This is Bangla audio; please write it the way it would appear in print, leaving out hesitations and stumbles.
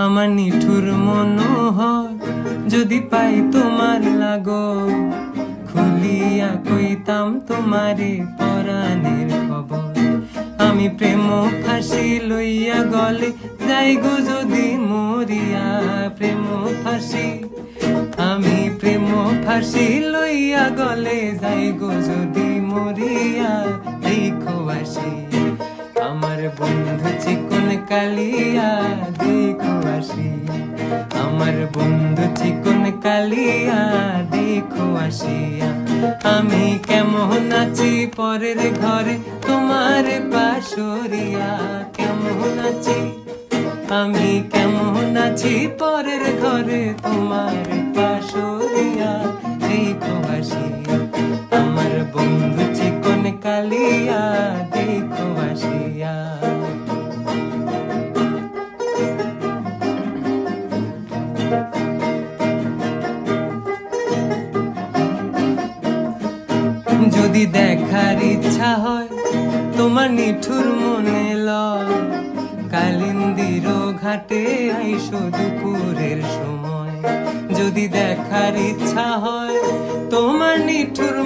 আমার নিঠুর মনোহর যদি পাই তোমার লাগো, খুলিয়া কইতাম তোমারে পরাণের খবর। আমি প্রেম ফাঁসি লইয়া গলে যাই গো যদি মরিয়া, প্রেম ফাঁসি আমি প্রেম ফাঁসি লইয়া গলে যাই গো যদি মরিয়া। দেখো আসি আমার বন্ধু চিকন কালিয়া, দেখো আসি আমার বন্ধু চিকন কালিয়া, দেখো আসিয়া। আমি কেমন আছি পরের ঘরে তোমার পাশরিয়া, কেমন আছি আমি কেমন আছি পরের ঘরে তোমার পাশরিয়া। দেখো আসিয়া আমার বন্ধু চিকন কালিয়া, দেখো আসিয়া। যদি দেখার ইচ্ছা হয় তোমার নিঠুর মনে লয়, কালিন্দির ঘাটে আইসো দুপুরের সময়। যদি দেখার ইচ্ছা হয় তোমার নিঠুর